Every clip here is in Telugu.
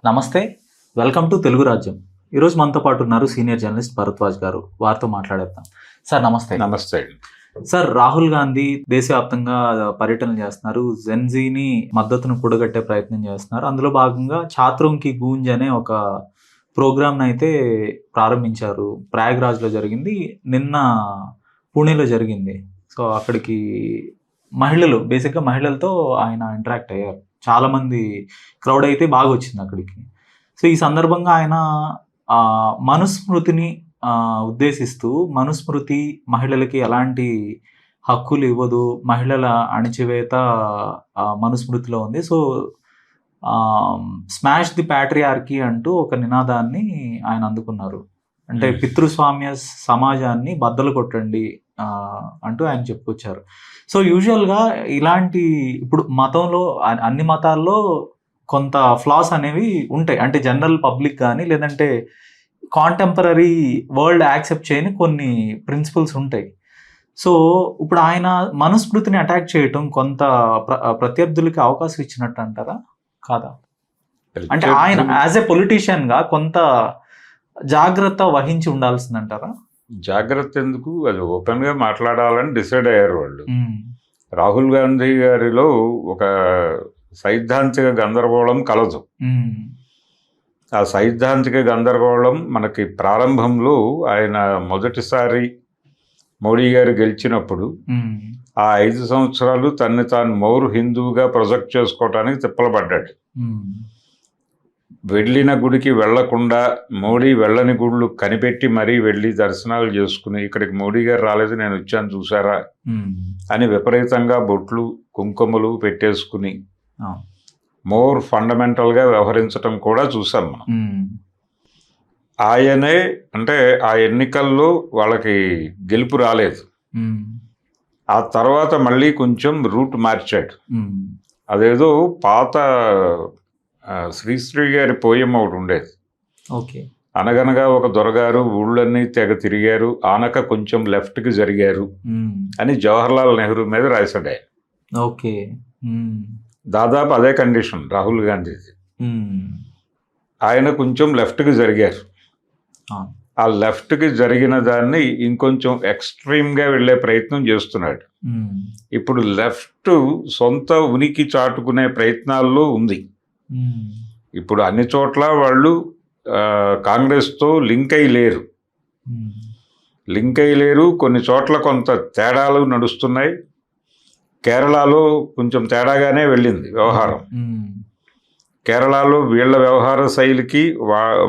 నమస్తే, వెల్కమ్ టు తెలుగు రాజ్యం. ఈరోజు మనతో పాటు ఉన్నారు సీనియర్ జర్నలిస్ట్ భరద్వాజ్ గారు. వారితో మాట్లాడేద్దాం. సార్ నమస్తే. నమస్తే. సార్, రాహుల్ గాంధీ దేశవ్యాప్తంగా పర్యటనలు చేస్తున్నారు. జెన్జీని మద్దతును కూడగట్టే ప్రయత్నం చేస్తున్నారు. అందులో భాగంగా ఛాత్రోం కి గూంజ్ అనే ఒక ప్రోగ్రామ్ అయితే ప్రారంభించారు. ప్రయాగ్రాజ్లో జరిగింది, నిన్న పూణేలో జరిగింది. సో అక్కడికి బేసిక్గా మహిళలతో ఆయన ఇంటరాక్ట్ అయ్యారు. చాలా మంది క్రౌడ్ అయితే బాగా వచ్చింది అక్కడికి. సో ఈ సందర్భంగా ఆయన మనుస్మృతిని ఉద్దేశిస్తూ, మనుస్మృతి మహిళలకి ఎలాంటి హక్కులు ఇవ్వదు, మహిళల అణిచివేత మనుస్మృతిలో ఉంది. సో స్మాష్ ది ప్యాట్రియార్కీ అంటూ ఒక నినాదాన్ని ఆయన అందుకున్నారు. అంటే పితృస్వామ్య సమాజాన్ని బద్దలు కొట్టండి అంటూ ఆయన చెప్పుకొచ్చారు. సో యూజువల్గా ఇలాంటి ఇప్పుడు మతంలో అన్ని మతాల్లో కొంత ఫ్లాస్ అనేవి ఉంటాయి. అంటే జనరల్ పబ్లిక్ కానీ లేదంటే కాంటెంపరీ వరల్డ్ యాక్సెప్ట్ చేయని కొన్ని ప్రిన్సిపల్స్ ఉంటాయి. సో ఇప్పుడు ఆయన మనుస్మృతిని అటాక్ చేయటం కొంత ప్రత్యర్థులకి అవకాశం ఇచ్చినట్టు అంటారా, కాదా? అంటే ఆయన యాజ్ ఎ పొలిటీషియన్ గా కొంత జాగ్రత్త వహించి ఉండాల్సిందంటారా? జాగ్రత్త ఎందుకు, అది ఓపెన్ గా మాట్లాడాలని డిసైడ్ అయ్యారు వాళ్ళు. రాహుల్ గాంధీ గారిలో ఒక సైద్ధాంతిక గందరగోళం కలదు. ఆ సైద్ధాంతిక గందరగోళం మనకి ప్రారంభంలో ఆయన మొదటిసారి మోడీ గారు గెలిచినప్పుడు ఆ 5 సంవత్సరాలు తన్ని తాను మౌర్ హిందువుగా ప్రొజెక్ట్ చేసుకోవటానికి తిప్పలపడ్డాడు. వెళ్ళిన గుడికి వెళ్లకుండా మోడీ వెళ్ళని గుళ్ళు కనిపెట్టి మరీ వెళ్ళి దర్శనాలు చేసుకుని, ఇక్కడికి మోడీ గారు రాలేదు నేను వచ్చాను చూసారా అని విపరీతంగా బొట్లు కుంకుమలు పెట్టేసుకుని మోర్ ఫండమెంటల్గా వ్యవహరించటం కూడా చూసాం మనం. ఆయనే అంటే ఆ ఎన్నికల్లో వాళ్ళకి గెలుపు రాలేదు. ఆ తర్వాత మళ్ళీ కొంచెం రూట్ మార్చాడు. అదేదో పాత శ్రీశ్రీ గారి పోయం ఒకటి ఉండేది. ఓకే. అనగనగా ఒక దొరగారు ఊళ్ళన్నీ తెగ తిరిగారు, ఆనక కొంచెం లెఫ్ట్కి జరిగారు అని జవహర్లాల్ నెహ్రూ మీద రాశాడు ఆయన. ఓకే. దాదాపు అదే కండిషన్ రాహుల్ గాంధీది. ఆయన కొంచెం లెఫ్ట్కి జరిగారు. ఆ లెఫ్ట్కి జరిగిన దాన్ని ఇంకొంచెం ఎక్స్ట్రీమ్గా వెళ్ళే ప్రయత్నం చేస్తున్నాడు. ఇప్పుడు లెఫ్ట్ సొంత ఉనికి చాటుకునే ప్రయత్నాల్లో ఉంది. ఇప్పుడు అన్ని చోట్ల వాళ్ళు కాంగ్రెస్తో లింక్ అయి లేరు. కొన్ని చోట్ల కొంత తేడాలు నడుస్తున్నాయి. కేరళలో కొంచెం తేడాగానే వెళ్ళింది వ్యవహారం. కేరళలో వీళ్ళ వ్యవహార శైలికి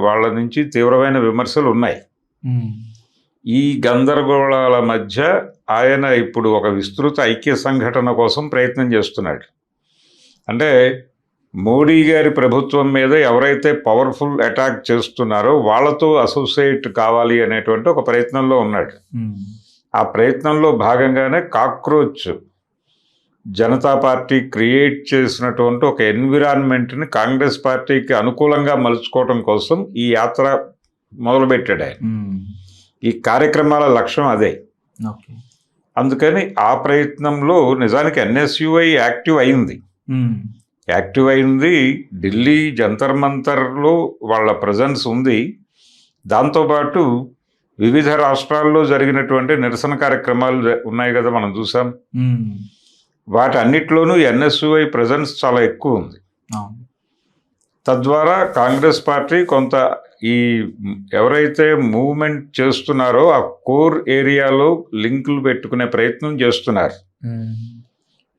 వాళ్ళ నుంచి తీవ్రమైన విమర్శలు ఉన్నాయి. ఈ గందరగోళాల మధ్య ఆయన ఇప్పుడు ఒక విస్తృత ఐక్య సంఘటన కోసం ప్రయత్నం చేస్తున్నాడు. అంటే మోడీ గారి ప్రభుత్వం మీద ఎవరైతే పవర్ఫుల్ అటాక్ చేస్తున్నారో వాళ్ళతో అసోసియేట్ కావాలి అనేటువంటి ఒక ప్రయత్నంలో ఉన్నాడు. ఆ ప్రయత్నంలో భాగంగానే కాక్రోచ్ జనతా పార్టీ క్రియేట్ చేసినటువంటి ఒక ఎన్విరాన్మెంట్ని కాంగ్రెస్ పార్టీకి అనుకూలంగా మలుచుకోవడం కోసం ఈ యాత్ర మొదలుపెట్టాడు ఆయన. ఈ కార్యక్రమాల లక్ష్యం అదే. అందుకని ఆ ప్రయత్నంలో నిజానికి ఎన్ఎస్యుఐ యాక్టివ్ అయింది. ఢిల్లీ జంతర్ మంతర్లో వాళ్ళ ప్రజెన్స్ ఉంది. దాంతోపాటు వివిధ రాష్ట్రాల్లో జరిగినటువంటి నిరసన కార్యక్రమాలు ఉన్నాయి కదా, మనం చూసాం. వాటన్నిటిలోనూ ఎన్ఎస్యుఐ ప్రజెన్స్ చాలా ఎక్కువ ఉంది. తద్వారా కాంగ్రెస్ పార్టీ కొంత ఈ ఎవరైతే మూవ్మెంట్ చేస్తున్నారో ఆ కోర్ ఏరియాలో లింకులు పెట్టుకునే ప్రయత్నం చేస్తున్నారు.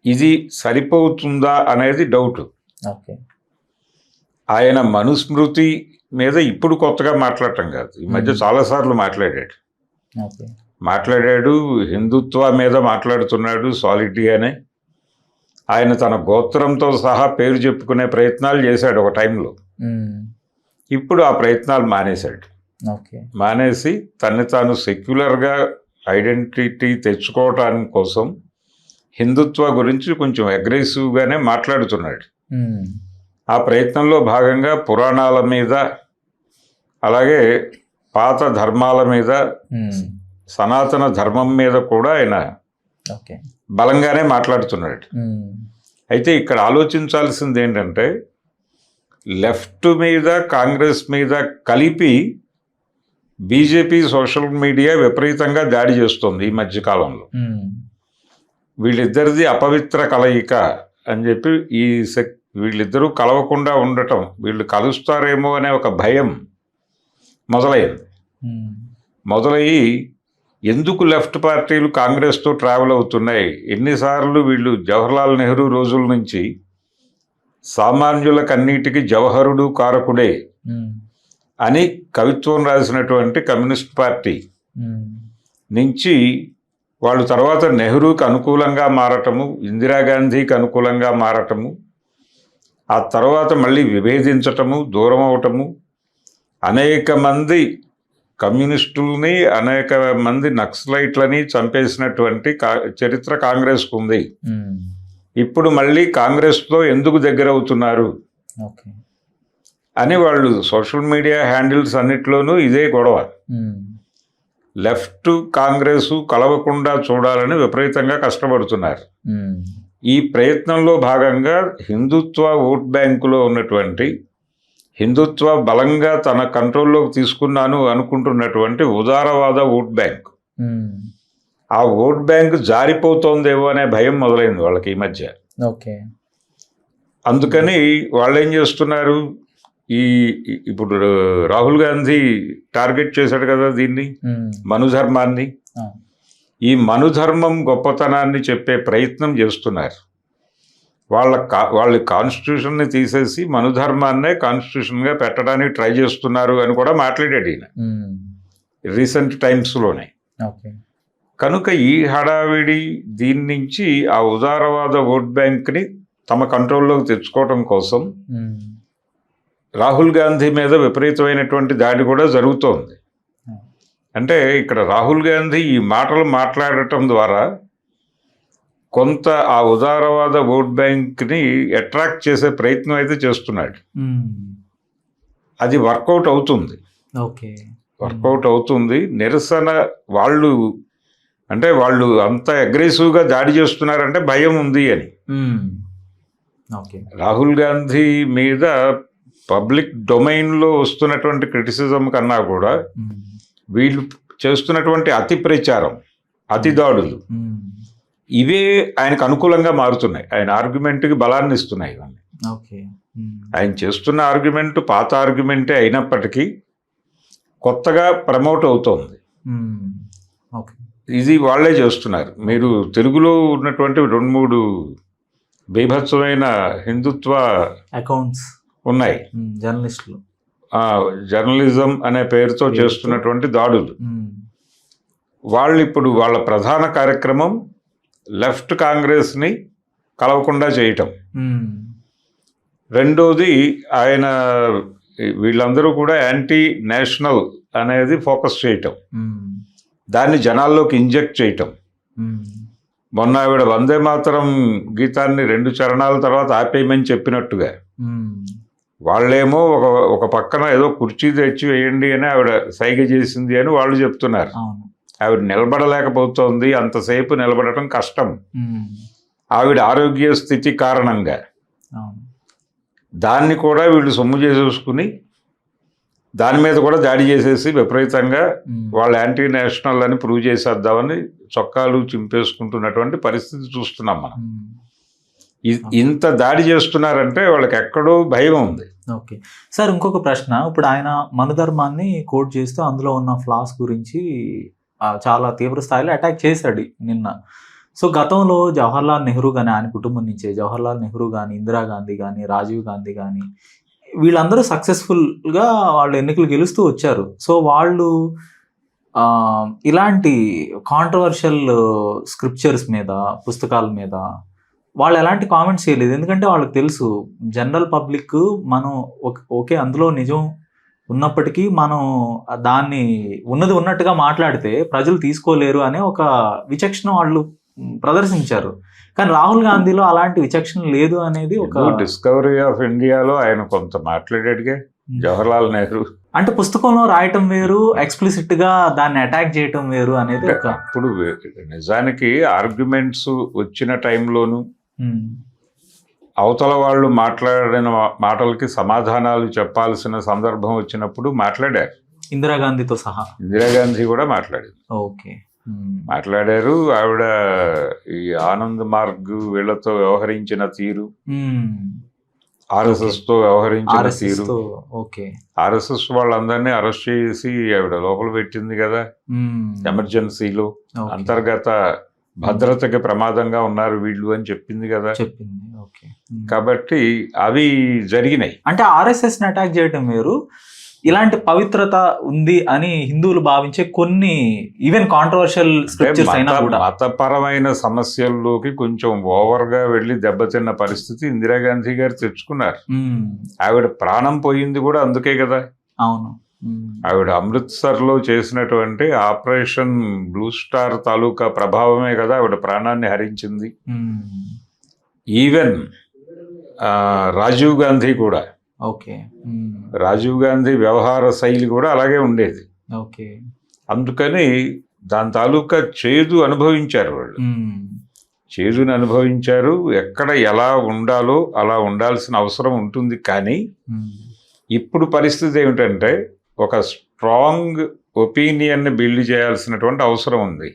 ఇది సరిపోతుందా అనేది డౌట్. ఆయన మనుస్మృతి మీద ఇప్పుడు కొత్తగా మాట్లాడటం కాదు, ఈ మధ్య చాలాసార్లు మాట్లాడాడు. హిందుత్వ మీద మాట్లాడుతున్నాడు సాలిడ్గానే. ఆయన తన గోత్రంతో సహా పేరు చెప్పుకునే ప్రయత్నాలు చేశాడు ఒక టైంలో. ఇప్పుడు ఆ ప్రయత్నాలు మానేసి తన్ని తాను సెక్యులర్గా ఐడెంటిటీ తెచ్చుకోవటానికి కోసం హిందుత్వ గురించి కొంచెం అగ్రెసివ్గానే మాట్లాడుతున్నాడు. ఆ ప్రయత్నంలో భాగంగా పురాణాల మీద, అలాగే పాత ధర్మాల మీద, సనాతన ధర్మం మీద కూడా ఆయన బలంగానే మాట్లాడుతున్నాడు. అయితే ఇక్కడ ఆలోచించాల్సింది ఏంటంటే లెఫ్ట్ మీద కాంగ్రెస్ మీద కలిపి బీజేపీ సోషల్ మీడియా విపరీతంగా దాడి చేస్తుంది ఈ మధ్యకాలంలో. వీళ్ళిద్దరిది అపవిత్ర కలయిక అని చెప్పి వీళ్ళిద్దరూ కలవకుండా ఉండటం, వీళ్ళు కలుస్తారేమో అనే ఒక భయం మొదలయ్యి ఎందుకు లెఫ్ట్ పార్టీలు కాంగ్రెస్తో ట్రావెల్ అవుతున్నాయి, ఎన్నిసార్లు వీళ్ళు జవహర్లాల్ నెహ్రూ రోజుల నుంచి సామాన్యులకన్నిటికీ జవహరుడు కారకుడే అని కవిత్వం రాసినటువంటి కమ్యూనిస్ట్ పార్టీ నుంచి వాళ్ళు తర్వాత నెహ్రూకి అనుకూలంగా మారటము, ఇందిరాగాంధీకి అనుకూలంగా మారటము, ఆ తర్వాత మళ్ళీ విభేదించటము, దూరం అవటము, అనేక మంది కమ్యూనిస్టుల్ని అనేక మంది నక్సలైట్లని చంపేసినటువంటి చరిత్ర కాంగ్రెస్కు ఉంది. ఇప్పుడు మళ్ళీ కాంగ్రెస్తో ఎందుకు దగ్గర అవుతున్నారు అని వాళ్ళు సోషల్ మీడియా హ్యాండిల్స్ అన్నిట్లోనూ ఇదే గొడవ. లెఫ్ట్ కాంగ్రెస్ కలవకుండా చూడాలని విపరీతంగా కష్టపడుతున్నారు. ఈ ప్రయత్నంలో భాగంగా హిందుత్వ ఓట్ బ్యాంకులో ఉన్నటువంటి, హిందుత్వ బలంగా తన కంట్రోల్లోకి తీసుకున్నాను అనుకుంటున్నటువంటి ఉదారవాద ఓట్ బ్యాంక్, ఆ ఓట్ బ్యాంక్ జారిపోతోందేమో అనే భయం మొదలైంది వాళ్ళకి ఈ మధ్య. అందుకని వాళ్ళు ఏం చేస్తున్నారు, ఇప్పుడు రాహుల్ గాంధీ టార్గెట్ చేశాడు కదా దీన్ని, మనుధర్మాన్ని. ఈ మనుధర్మం గొప్పతనాన్ని చెప్పే ప్రయత్నం చేస్తున్నారు. వాళ్ళ కాన్స్టిట్యూషన్ని తీసేసి మనుధర్మాన్నే కాన్స్టిట్యూషన్గా పెట్టడానికి ట్రై చేస్తున్నారు అని కూడా మాట్లాడాడు ఈయన రీసెంట్ టైమ్స్లోనే. కనుక ఈ హడావిడి దీని నుంచి ఆ ఉదారవాద ఓట్ బ్యాంక్ని తమ కంట్రోల్లోకి తెచ్చుకోవటం కోసం రాహుల్ గాంధీ మీద విపరీతమైనటువంటి దాడి కూడా జరుగుతోంది. అంటే ఇక్కడ రాహుల్ గాంధీ ఈ మాటలు మాట్లాడటం ద్వారా కొంత ఆ ఉదారవాద ఓట్ బ్యాంక్ని అట్రాక్ట్ చేసే ప్రయత్నం అయితే చేస్తున్నాడు. అది వర్కౌట్ అవుతుంది. నిరసన వాళ్ళు అంత అగ్రెసివ్గా దాడి చేస్తున్నారంటే భయం ఉంది అని. రాహుల్ గాంధీ మీద పబ్లిక్ డొమైన్లో వస్తున్నటువంటి క్రిటిసిజం కన్నా కూడా వీళ్ళు చేస్తున్నటువంటి అతి ప్రచారం, అతి దాడులు, ఇవే ఆయనకు అనుకూలంగా మారుతున్నాయి. ఆయన ఆర్గ్యుమెంట్కి బలాన్ని ఇస్తున్నాయి ఇవన్నీ. ఆయన చేస్తున్న ఆర్గ్యుమెంట్ పాత ఆర్గ్యుమెంటే అయినప్పటికీ కొత్తగా ప్రమోట్ అవుతోంది. ఇది వాళ్ళే చేస్తున్నారు. మీరు తెలుగులో ఉన్నటువంటి 2-3 బీభత్సమైన హిందుత్వ అకౌంట్స్ ఉన్నాయి, జర్నలిస్టులు, జర్నలిజం అనే పేరుతో చేస్తున్నటువంటి దాడులు. వాళ్ళు ఇప్పుడు వాళ్ళ ప్రధాన కార్యక్రమం లెఫ్ట్ కాంగ్రెస్ని కలవకుండా చేయటం. రెండోది ఆయన వీళ్ళందరూ కూడా యాంటీ నేషనల్ అనేది ఫోకస్ చేయటం, దాన్ని జనాల్లోకి ఇంజెక్ట్ చేయటం. మొన్న ఆవిడ వందే మాతరం గీతాన్ని 2 చరణాల తర్వాత ఆపేయమని చెప్పినట్టుగా వాళ్ళేమో ఒక పక్కన ఏదో కుర్చీ తెచ్చి వేయండి అని ఆవిడ సైగ చేసింది అని వాళ్ళు చెప్తున్నారు. ఆవిడ నిలబడలేకపోతోంది, అంతసేపు నిలబడటం కష్టం ఆవిడ ఆరోగ్య స్థితి కారణంగా. దాన్ని కూడా వీళ్ళు సొమ్ము చేసేసుకుని దాని మీద కూడా దాడి చేసేసి విపరీతంగా వాళ్ళు యాంటీ నేషనల్ అని ప్రూవ్ చేసేద్దామని చొక్కాలు చింపేసుకుంటున్నటువంటి పరిస్థితి చూస్తున్నాం మనం. ఇంత దాడి చేస్తున్నారంటే వాళ్ళకి ఎక్కడో భయం ఉంది. ఓకే సార్, ఇంకొక ప్రశ్న. ఇప్పుడు ఆయన మనుధర్మాన్ని కోట్ చేస్తూ అందులో ఉన్న ఫ్లాస్ గురించి చాలా తీవ్ర స్థాయిలో అటాక్ చేశాడు నిన్న. సో గతంలో జవహర్లాల్ నెహ్రూ కానీ, ఆయన కుటుంబం నుంచే జవహర్లాల్ నెహ్రూ కానీ, ఇందిరాగాంధీ కానీ, రాజీవ్ గాంధీ కానీ, వీళ్ళందరూ సక్సెస్ఫుల్గా వాళ్ళు ఎన్నికలు గెలుస్తూ వచ్చారు. సో వాళ్ళు ఇలాంటి కాంట్రవర్షియల్ స్క్రిప్చర్స్ మీద, పుస్తకాల మీద వాళ్ళు ఎలాంటి కామెంట్స్ చేయలేదు. ఎందుకంటే వాళ్ళకి తెలుసు జనరల్ పబ్లిక్ మనం ఓకే అందులో నిజం ఉన్నప్పటికీ మనం దాన్ని ఉన్నది ఉన్నట్టుగా మాట్లాడితే ప్రజలు తీసుకోలేరు అనే ఒక విచక్షణ వాళ్ళు ప్రదర్శించారు. కానీ రాహుల్ గాంధీలో అలాంటి విచక్షణ లేదు అనేది ఒక డిస్కవరీ ఆఫ్ ఇండియాలో ఆయన కొంత మాట్లాడాడుగా జవహర్లాల్ నెహ్రూ. అంటే పుస్తకంలో రాయటం వేరు, ఎక్స్ప్లిసిట్ గా దాన్ని అటాక్ చేయటం వేరు అనేది ఒక. ఇప్పుడు నిజానికి ఆర్గ్యుమెంట్స్ వచ్చిన టైంలోను అవతల వాళ్ళు మాట్లాడిన మాటలకి సమాధానాలు చెప్పాల్సిన సందర్భం వచ్చినప్పుడు మాట్లాడారు. ఇందిరాగాంధీతో సహా. ఇందిరాగాంధీ కూడా మాట్లాడింది. ఓకే. మాట్లాడారు. ఆవిడ ఈ ఆనంద్ మార్గ్ వీళ్ళతో వ్యవహరించిన తీరు, ఆర్ఎస్ఎస్ తో వ్యవహరించిన తీరు, ఆర్ఎస్ఎస్ వాళ్ళందరినీ అరెస్ట్ చేసి ఆవిడ లోపల పెట్టింది కదా ఎమర్జెన్సీలో, అంతర్గత భద్రతకి ప్రమాదంగా ఉన్నారు వీళ్ళు అని చెప్పింది కదా. కాబట్టి అవి జరిగినాయి. అంటే ఆర్ఎస్ఎస్ ని అటాక్ చేయడం వేరు, ఇలాంటి పవిత్రత ఉంది అని హిందువులు భావించే కొన్ని ఈవెన్ కాంట్రవర్షియల్ స్క్రిప్చర్స్ అయినా కూడా మతపరమైన సమస్యల్లోకి కొంచెం ఓవర్ గా వెళ్లి దెబ్బతిన్న పరిస్థితి ఇందిరాగాంధీ గారు తెచ్చుకున్నారు. ఆవిడ ప్రాణం పోయింది కూడా అందుకే కదా. అవును. ఆవిడ అమృత్సర్ లో చేసినటువంటి ఆపరేషన్ బ్లూ స్టార్ తాలూకా ప్రభావమే కదా ఆవిడ ప్రాణాన్ని హరించింది. ఈవెన్ రాజీవ్ గాంధీ కూడా, రాజీవ్ గాంధీ వ్యవహార శైలి కూడా అలాగే ఉండేది. అందుకని దాని తాలూకా చేదు అనుభవించారు వాళ్ళు. చేదుని అనుభవించారు. ఎక్కడ ఎలా ఉండాలో అలా ఉండాల్సిన అవసరం ఉంటుంది. కానీ ఇప్పుడు పరిస్థితి ఏమిటంటే ఒక స్ట్రాంగ్ ఒపీనియన్ బిల్డ్ చేయాల్సినటువంటి అవసరం ఉంది.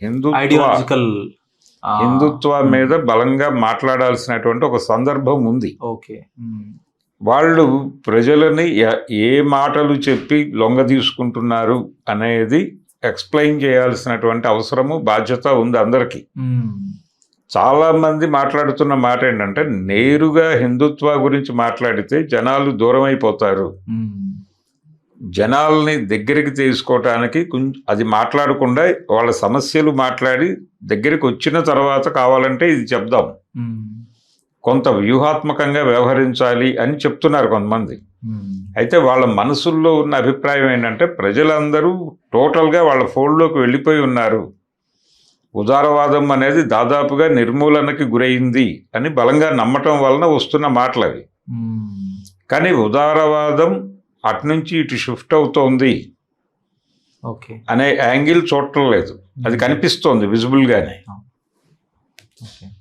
హిందుత్వ మీద బలంగా మాట్లాడాల్సినటువంటి ఒక సందర్భం ఉంది. వాళ్ళు ప్రజలని ఏ మాటలు చెప్పి లొంగ తీసుకుంటున్నారు అనేది ఎక్స్ప్లెయిన్ చేయాల్సినటువంటి అవసరము, బాధ్యత ఉంది అందరికీ. చాలా మంది మాట్లాడుతున్న మాట ఏంటంటే, నేరుగా హిందుత్వ గురించి మాట్లాడితే జనాలు దూరం అయిపోతారు, జనాల్ని దగ్గరికి తీసుకోవటానికి అది మాట్లాడకుండా వాళ్ళ సమస్యలు మాట్లాడి దగ్గరికి వచ్చిన తర్వాత కావాలంటే ఇది చెప్దాం, కొంత వ్యూహాత్మకంగా వ్యవహరించాలి అని చెప్తున్నారు కొంతమంది. అయితే వాళ్ళ మనసుల్లో ఉన్న అభిప్రాయం ఏంటంటే, ప్రజలందరూ టోటల్గా వాళ్ళ ఫోల్డ్లోకి వెళ్ళిపోయి ఉన్నారు, ఉదారవాదం అనేది దాదాపుగా నిర్మూలనకి గురైంది అని బలంగా నమ్మటం వలన వస్తున్న మాటలు అవి. కానీ ఉదారవాదం అటునుంచి ఇటు షిఫ్ట్ అవుతోంది అనే యాంగిల్ చూడటం లేదు, అది కనిపిస్తోంది విజిబుల్గానే.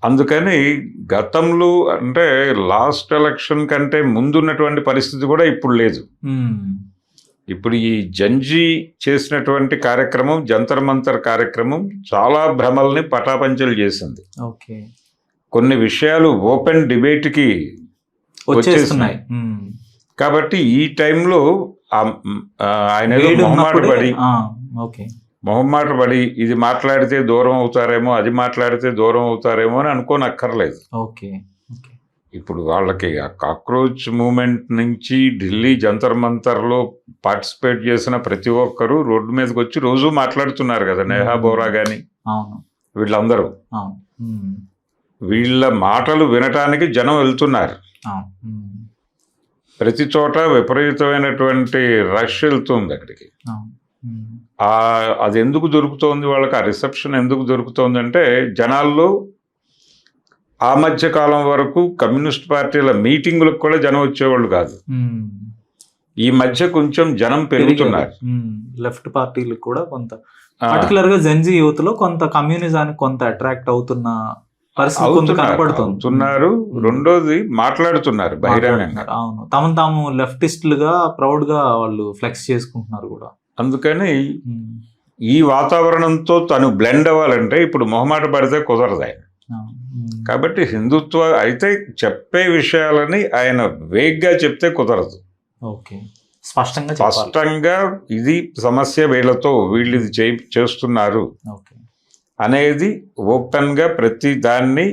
అందుకని గతంలో అంటే లాస్ట్ ఎలక్షన్ కంటే ముందున్నటువంటి పరిస్థితి కూడా ఇప్పుడు లేదు. ఇప్పుడు ఈ జంజీ చేసినటువంటి కార్యక్రమం, జంతర్ మంతర్ కార్యక్రమం చాలా భ్రమల్ని పటాపంచలు చేసింది. కొన్ని విషయాలు ఓపెన్ డిబేట్కి వచ్చేస్తున్నాయి. కాబట్టి ఈ టైంలో ఆయన మొహమాట పడి ఇది మాట్లాడితే దూరం అవుతారేమో, అది మాట్లాడితే దూరం అవుతారేమో అని అనుకోనక్కర్లేదు. ఇప్పుడు వాళ్ళకి ఆ కాక్రోచ్ మూమెంట్ నుంచి ఢిల్లీ జంతర్ మంతర్లో పార్టిసిపేట్ చేసిన ప్రతి ఒక్కరూ రోడ్డు మీదకి వచ్చి రోజు మాట్లాడుతున్నారు కదా. నేహా బోరా కానీ వీళ్ళందరూ, వీళ్ళ మాటలు వినటానికి జనం వెళ్తున్నారు. ప్రతి చోట విపరీతమైనటువంటి రష్ వెళ్తుంది అక్కడికి. అది ఎందుకు దొరుకుతోంది వాళ్ళకి, ఆ రిసెప్షన్ ఎందుకు దొరుకుతోంది అంటే, జనాల్లో ఆ మధ్య కాలం వరకు కమ్యూనిస్ట్ పార్టీల మీటింగులకు కూడా జనం వచ్చేవాళ్ళు కాదు. ఈ మధ్య కొంచెం జనం పెరుగుతున్నారు. లెఫ్ట్ పార్టీలకు కూడా కొంత, పర్టికులర్ గా జెన్జీ యూత్ లో కొంత కమ్యూనిజానికి కొంత అట్రాక్ట్ అవుతున్న అవుతున్నారు. రెండోది మాట్లాడుతున్నారు బహిరంగంగా. అవును, తాము లెఫ్టిస్టులుగా ప్రౌడ్ గా వాళ్ళు ఫ్లెక్స్ చేసుకుంటున్నారు కూడా. అందుకని ఈ వాతావరణంతో తను బ్లెండ్ అవ్వాలంటే ఇప్పుడు మొహమాట పడితే కుదరదు ఆయన. కాబట్టి హిందుత్వ అయితే చెప్పే విషయాలని ఆయన వేగ్గా చెప్తే కుదరదు. స్పష్టంగా ఇది సమస్య, వీళ్ళతో వీళ్ళు ఇది చేస్తున్నారు అనేది ఓపెన్గా ప్రతి దాన్ని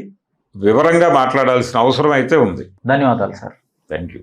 వివరంగా మాట్లాడాల్సిన అవసరం అయితే ఉంది. ధన్యవాదాలు సార్. Thank you.